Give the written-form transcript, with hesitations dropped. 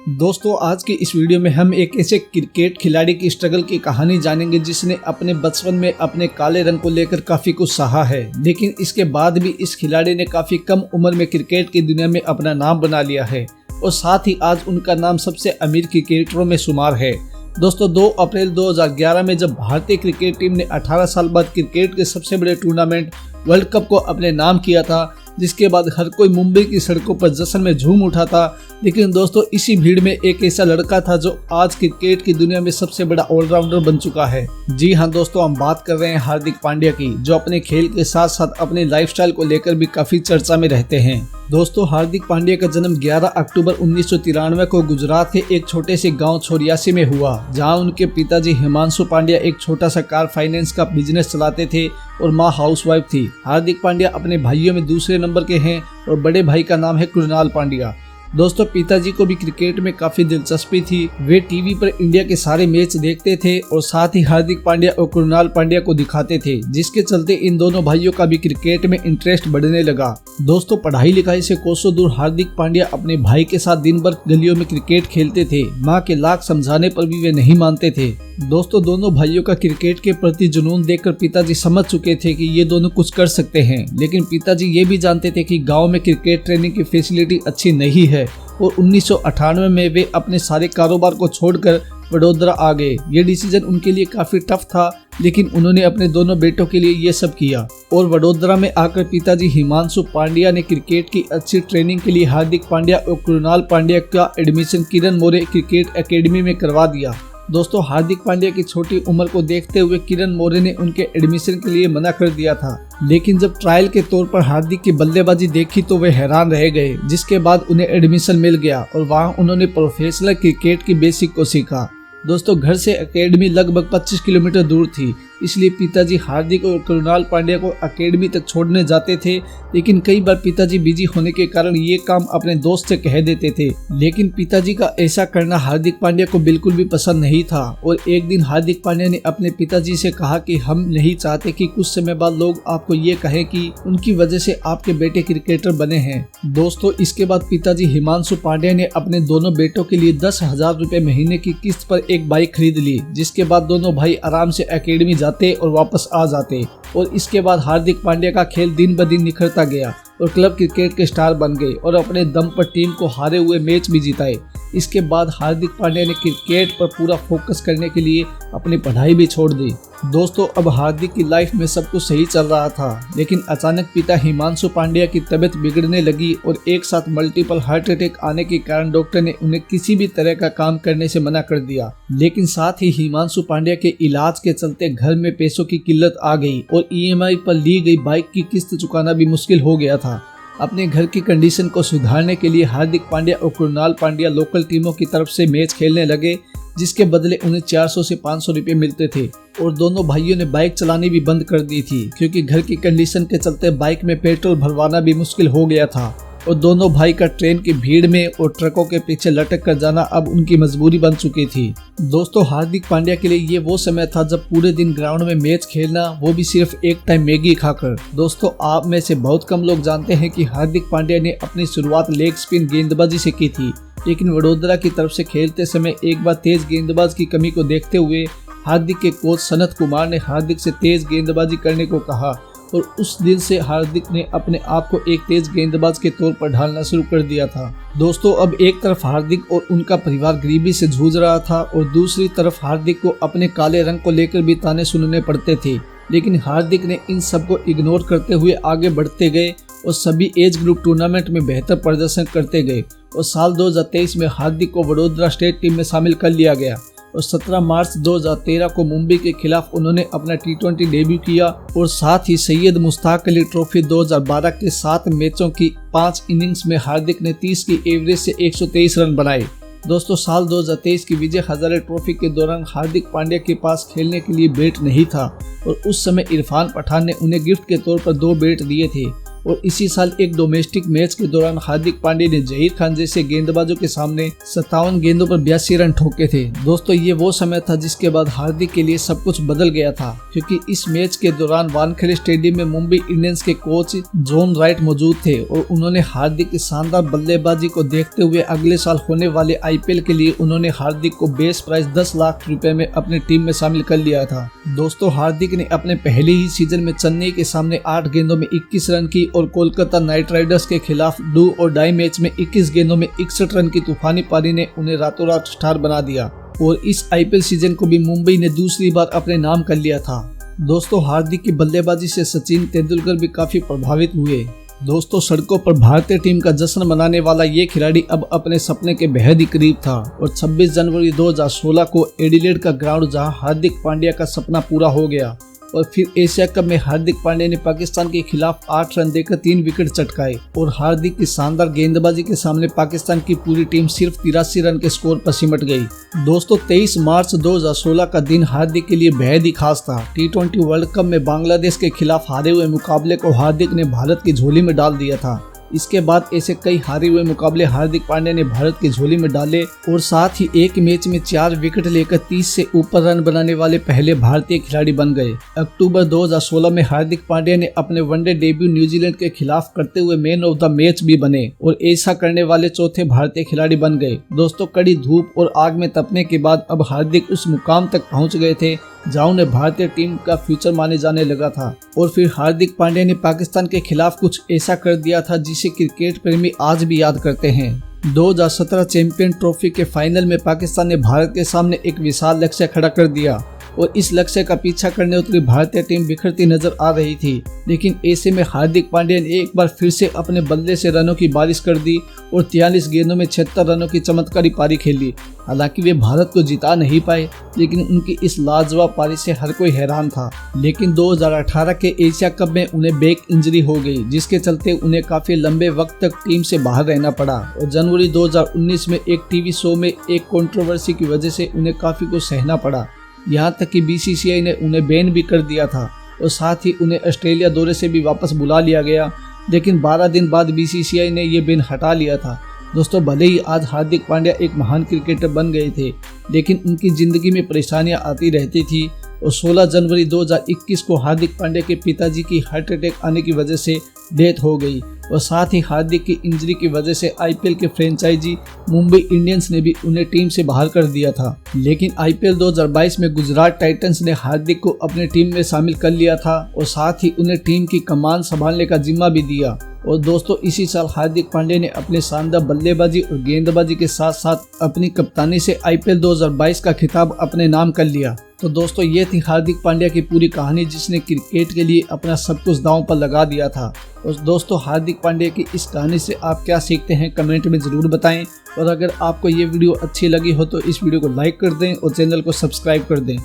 दोस्तों आज की इस वीडियो में हम एक ऐसे क्रिकेट खिलाड़ी की स्ट्रगल की कहानी जानेंगे जिसने अपने बचपन में अपने काले रंग को लेकर काफी कुछ सहा है, लेकिन इसके बाद भी इस खिलाड़ी ने काफी कम उम्र में क्रिकेट की दुनिया में अपना नाम बना लिया है और साथ ही आज उनका नाम सबसे अमीर क्रिकेटरों में शुमार है। दोस्तों 2 अप्रैल 2011 में जब भारतीय क्रिकेट टीम ने 18 साल बाद क्रिकेट के सबसे बड़े टूर्नामेंट वर्ल्ड कप को अपने नाम किया था, जिसके बाद हर कोई मुंबई की सड़कों पर जश्न में झूम उठा था। लेकिन दोस्तों इसी भीड़ में एक ऐसा लड़का था जो आज क्रिकेट की दुनिया में सबसे बड़ा ऑलराउंडर बन चुका है। जी हाँ दोस्तों, हम बात कर रहे हैं हार्दिक पांड्या की, जो अपने खेल के साथ साथ अपने लाइफस्टाइल को लेकर भी काफी चर्चा में रहते हैं। दोस्तों हार्दिक पांड्या का जन्म 11 अक्टूबर 1993 को गुजरात के एक छोटे से गांव छोरियासी में हुआ, जहां उनके पिताजी हिमांशु पांड्या एक छोटा सा कार फाइनेंस का बिजनेस चलाते थे और मां हाउसवाइफ थी। हार्दिक पांड्या अपने भाइयों में दूसरे नंबर के हैं और बड़े भाई का नाम है कृणाल पांड्या। दोस्तों पिताजी को भी क्रिकेट में काफी दिलचस्पी थी। वे टीवी पर इंडिया के सारे मैच देखते थे और साथ ही हार्दिक पांड्या और कृणाल पांड्या को दिखाते थे, जिसके चलते इन दोनों भाइयों का भी क्रिकेट में इंटरेस्ट बढ़ने लगा। दोस्तों पढ़ाई लिखाई से कोसों दूर हार्दिक पांड्या अपने भाई के साथ दिन भर गलियों में क्रिकेट खेलते थे। मां के लाख समझाने पर भी वे नहीं मानते थे। दोस्तों दोनों भाइयों का क्रिकेट के प्रति जुनून देखकर पिताजी समझ चुके थे कि ये दोनों कुछ कर सकते हैं, लेकिन पिताजी ये भी जानते थे कि गांव में क्रिकेट ट्रेनिंग की फैसिलिटी अच्छी नहीं है और 1998 में वे अपने सारे कारोबार को छोड़कर वडोदरा आ गए। ये डिसीजन उनके लिए काफी टफ था, लेकिन उन्होंने अपने दोनों बेटों के लिए ये सब किया और वडोदरा में आकर पिताजी हिमांशु पांड्या ने क्रिकेट की अच्छी ट्रेनिंग के लिए हार्दिक पांड्या और कृणाल पांड्या का admission Kiran More cricket academy में करवा दिया। दोस्तों हार्दिक पांड्या की छोटी उम्र को देखते हुए किरण मोरे ने उनके एडमिशन के लिए मना कर दिया था, लेकिन जब ट्रायल के तौर पर हार्दिक की बल्लेबाजी देखी तो वे हैरान रह गए, जिसके बाद उन्हें एडमिशन मिल गया और वहां उन्होंने प्रोफेशनल क्रिकेट की बेसिक को सीखा। दोस्तों घर से एकेडमी लगभग 25 किलोमीटर दूर थी, इसलिए पिताजी हार्दिक और कृणाल पांड्या को एकेडमी तक छोड़ने जाते थे, लेकिन कई बार पिताजी बिजी होने के कारण ये काम अपने दोस्त से कह देते थे। लेकिन पिताजी का ऐसा करना हार्दिक पांड्या को बिल्कुल भी पसंद नहीं था और एक दिन हार्दिक पांड्या ने अपने पिताजी से कहा कि हम नहीं चाहते कि कुछ समय बाद लोग आपको ये कहें कि उनकी वजह से आपके बेटे क्रिकेटर बने हैं। दोस्तों इसके बाद पिताजी हिमांशु पांड्या ने अपने दोनों बेटों के लिए 10,000 रुपए महीने की किस्त पर एक बाइक खरीद ली, जिसके बाद दोनों भाई आराम से एकेडमी जाते और वापस आ जाते और इसके बाद हार्दिक पांड्या का खेल दिन ब दिन निखरता गया और क्लब क्रिकेट के स्टार बन गए और अपने दम पर टीम को हारे हुए मैच भी जिताए। इसके बाद हार्दिक पांड्या ने क्रिकेट पर पूरा फोकस करने के लिए अपनी पढ़ाई भी छोड़ दी। दोस्तों अब हार्दिक की लाइफ में सब कुछ सही चल रहा था, लेकिन अचानक पिता हिमांशु पांड्या की तबीयत बिगड़ने लगी और एक साथ मल्टीपल हार्ट अटैक आने के कारण डॉक्टर ने उन्हें किसी भी तरह का काम करने से मना कर दिया। लेकिन साथ ही हिमांशु पांड्या के इलाज के चलते घर में पैसों की किल्लत आ गई और EMI पर ली गई बाइक की किस्त चुकाना भी मुश्किल हो गया था। अपने घर की कंडीशन को सुधारने के लिए हार्दिक पांड्या और कृणाल पांड्या लोकल टीमों की तरफ से मैच खेलने लगे, जिसके बदले उन्हें 400 से 500 रुपए मिलते थे और दोनों भाइयों ने बाइक चलानी भी बंद कर दी थी, क्योंकि घर की कंडीशन के चलते बाइक में पेट्रोल भरवाना भी मुश्किल हो गया था और दोनों भाई का ट्रेन की भीड़ में और ट्रकों के पीछे लटक कर जाना अब उनकी मजबूरी बन चुकी थी। दोस्तों हार्दिक पांड्या के लिए ये वो समय था जब पूरे दिन ग्राउंड में मैच खेलना, वो भी सिर्फ एक टाइम मैगी खाकर। दोस्तों आप में से बहुत कम लोग जानते हैं कि हार्दिक पांड्या ने अपनी शुरुआत लेग स्पिन गेंदबाजी से की थी, लेकिन वडोदरा की तरफ से खेलते समय एक बार तेज गेंदबाज की कमी को देखते हुए हार्दिक के कोच सनत कुमार ने हार्दिक से तेज गेंदबाजी करने को कहा और उस दिन से हार्दिक ने अपने आप को एक तेज गेंदबाज के तौर पर ढालना शुरू कर दिया था। दोस्तों अब एक तरफ हार्दिक और उनका परिवार गरीबी से जूझ रहा था और दूसरी तरफ हार्दिक को अपने काले रंग को लेकर भी ताने सुनने पड़ते थे, लेकिन हार्दिक ने इन सबको इग्नोर करते हुए आगे बढ़ते गए और सभी एज ग्रुप टूर्नामेंट में बेहतर प्रदर्शन करते गए और साल 2023 में हार्दिक को वडोदरा स्टेट टीम में शामिल कर लिया गया और 17 मार्च 2013 को मुंबई के खिलाफ उन्होंने अपना T20 डेब्यू किया और साथ ही सैयद मुश्ताक अली ट्रॉफी 2012 के 7 मैचों की 5 इनिंग्स में हार्दिक ने 30 की एवरेज से 123 रन बनाए। दोस्तों साल 2023 की विजय हजारे ट्रॉफी के दौरान हार्दिक पांड्या के पास खेलने के लिए बैट नहीं था और उस समय इरफान पठान ने उन्हें गिफ्ट के तौर पर 2 बैट दिए थे और इसी साल एक डोमेस्टिक मैच के दौरान हार्दिक पांड्या ने जहीर खान जैसे गेंदबाजों के सामने 57 गेंदों पर 82 रन ठोके थे। दोस्तों ये वो समय था जिसके बाद हार्दिक के लिए सब कुछ बदल गया था, क्योंकि इस मैच के दौरान वानखेड़े स्टेडियम में मुंबई इंडियंस के कोच जॉन राइट मौजूद थे और उन्होंने हार्दिक की शानदार बल्लेबाजी को देखते हुए अगले साल होने वाले IPL के लिए उन्होंने हार्दिक को बेस प्राइस 10 लाख रुपए में अपनी टीम में शामिल कर लिया था। दोस्तों हार्दिक ने अपने पहले ही सीजन में चेन्नई के सामने 8 गेंदों में 21 रन की और कोलकाता नाइट राइडर्स के खिलाफ डू और डाई मैच में 21 गेंदों में 61 रन की तूफानी पारी ने उन्हें रातों रात स्टार बना दिया और इस IPL सीजन को भी मुंबई ने दूसरी बार अपने नाम कर लिया था। दोस्तों हार्दिक की बल्लेबाजी से सचिन तेंदुलकर भी काफी प्रभावित हुए। दोस्तों सड़कों पर भारतीय टीम का जश्न मनाने वाला ये खिलाड़ी अब अपने सपने के बेहद ही करीब था और 26 जनवरी 2016 को एडिलेड का ग्राउंड जहां हार्दिक पांड्या का सपना पूरा हो गया और फिर एशिया कप में हार्दिक पांड्या ने पाकिस्तान के खिलाफ 8 रन देकर 3 विकेट चटकाए और हार्दिक की शानदार गेंदबाजी के सामने पाकिस्तान की पूरी टीम सिर्फ 83 रन के स्कोर पर सिमट गई। दोस्तों 23 मार्च 2016 का दिन हार्दिक के लिए बेहद ही खास था। T20 वर्ल्ड कप में बांग्लादेश के खिलाफ हारे हुए मुकाबले को हार्दिक ने भारत की झोली में डाल दिया था। इसके बाद ऐसे कई हारे हुए मुकाबले हार्दिक पांड्या ने भारत की झोली में डाले और साथ ही एक मैच में 4 विकेट लेकर 30 से ऊपर रन बनाने वाले पहले भारतीय खिलाड़ी बन गए। अक्टूबर 2016 में हार्दिक पांड्या ने अपने वनडे डेब्यू न्यूजीलैंड के खिलाफ करते हुए मैन ऑफ द मैच भी बने और ऐसा करने वाले चौथे भारतीय खिलाड़ी बन गए। दोस्तों कड़ी धूप और आग में तपने के बाद अब हार्दिक उस मुकाम तक पहुँच गए थे जहां उन्हें भारतीय टीम का फ्यूचर माने जाने लगा था और फिर हार्दिक पांड्या ने पाकिस्तान के खिलाफ कुछ ऐसा कर दिया था जिसे क्रिकेट प्रेमी आज भी याद करते हैं। 2017 चैंपियन ट्रॉफी के फाइनल में पाकिस्तान ने भारत के सामने एक विशाल लक्ष्य खड़ा कर दिया और इस लक्ष्य का पीछा करने उतरी भारतीय टीम बिखरती नजर आ रही थी, लेकिन ऐसे में हार्दिक पांड्या ने एक बार फिर से अपने बल्ले से रनों की बारिश कर दी और 43 गेंदों में 76 रनों की चमत्कारी पारी खेली। हालांकि वे भारत को जिता नहीं पाए, लेकिन उनकी इस लाजवाब पारी से हर कोई हैरान था। लेकिन 2018 के एशिया कप में उन्हें बैक इंजरी हो गई, जिसके चलते उन्हें काफी लंबे वक्त तक टीम से बाहर रहना पड़ा और जनवरी 2019 में एक टीवी शो में एक कंट्रोवर्सी की वजह से उन्हें काफी कुछ सहना पड़ा। यहाँ तक कि BCCI ने उन्हें बैन भी कर दिया था और साथ ही उन्हें ऑस्ट्रेलिया दौरे से भी वापस बुला लिया गया, लेकिन 12 दिन बाद BCCI ने ये बैन हटा लिया था। दोस्तों भले ही आज हार्दिक पांड्या एक महान क्रिकेटर बन गए थे, लेकिन उनकी जिंदगी में परेशानियां आती रहती थी और 16 जनवरी 2021 को हार्दिक पांड्या के पिताजी की हार्ट अटैक आने की वजह से डेथ हो गई और साथ ही हार्दिक की इंजरी की वजह से IPL के फ्रेंचाइजी मुंबई इंडियंस ने भी उन्हें टीम से बाहर कर दिया था। लेकिन IPL 2022 में गुजरात टाइटंस ने हार्दिक को अपनी टीम में शामिल कर लिया था और साथ ही उन्हें टीम की कमान संभालने का जिम्मा भी दिया। और दोस्तों इसी साल हार्दिक पांड्या ने अपने शानदार बल्लेबाजी और गेंदबाजी के साथ साथ अपनी कप्तानी से IPL 2022 का खिताब अपने नाम कर लिया। तो दोस्तों ये थी हार्दिक पांड्या की पूरी कहानी, जिसने क्रिकेट के लिए अपना सब कुछ दांव पर लगा दिया था। और दोस्तों हार्दिक पांड्या की इस कहानी से आप क्या सीखते हैं कमेंट में जरूर बताएं और अगर आपको ये वीडियो अच्छी लगी हो तो इस वीडियो को लाइक कर दें और चैनल को सब्सक्राइब कर दें।